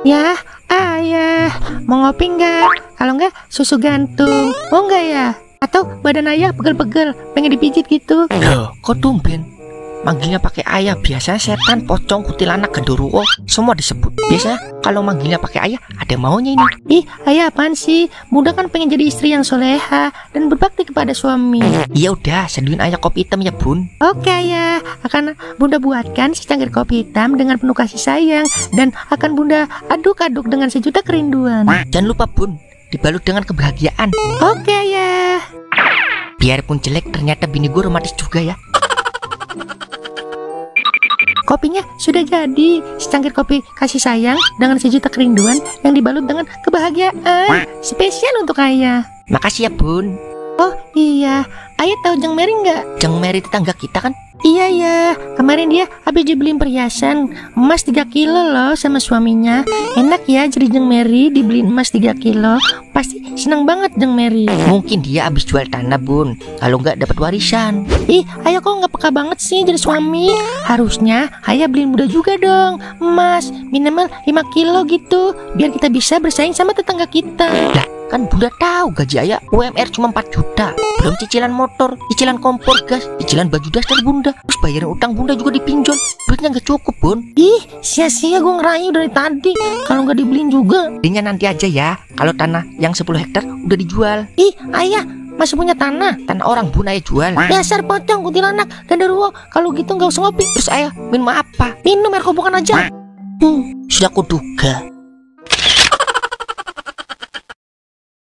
Ya, ayah, mau ngopi nggak? Kalau nggak, susu gantung. Mau nggak ya? Atau badan ayah pegel-pegel, pengen dipijit gitu? Loh, kok tumben? Manggilnya pakai ayah. Biasanya setan, pocong, kuntilanak, genderuwo semua disebut. Biasanya kalau manggilnya pakai ayah ada maunya ini. Ih, ayah apaan sih? Bunda kan pengen jadi istri yang soleha dan berbakti kepada suami. Ya udah, seduhin ayah kopi hitam ya bun. Oke ayah, akan Bunda buatkan secangkir kopi hitam dengan penuh kasih sayang dan akan Bunda aduk-aduk dengan sejuta kerinduan. Jangan lupa bun, dibalut dengan kebahagiaan. Oke ayah. Biarpun jelek, ternyata bini gue romantis juga ya. Kopinya sudah jadi, secangkir kopi kasih sayang dengan sejuta kerinduan yang dibalut dengan kebahagiaan. Spesial untuk ayah. Makasih ya bun. Oh iya, ayah tahu Jeng Mary nggak? Jeng Mary tetangga kita kan? Iya ya, kemarin dia habis dibeliin perhiasan emas 3 kilo loh sama suaminya. Enak ya jadi Jeng Mary dibeliin emas 3 kilo. Pasti senang banget Jeng Mary. Mungkin dia habis jual tanah bun, kalau nggak dapat warisan. Ih, ayah kok nggak peka banget sih jadi suami? Harusnya ayah beliin Bunda juga dong emas minimal 5 kilo gitu, biar kita bisa bersaing sama tetangga kita. Lah, kan Bunda tahu gaji ayah UMR cuma 4 juta. Belum cicilan motor, cicilan kompor gas, cicilan baju dasar Bunda. Terus bayaran utang Bunda juga dipinjol. Duitnya nggak cukup bun. Ih, sia-sia gue ngerayu dari tadi. Kalau nggak dibeliin juga. Belinya nanti aja ya, kalau tanah yang 10 hektar udah dijual. Ih, ayah masih punya tanah. Tanah orang bun ayah jual. Dasar pocong, kuntilanak, genderuwo. Kalau gitu nggak usah ngopi. Terus ayah minum apa? Minum air kobokan aja. Sudah kuduga.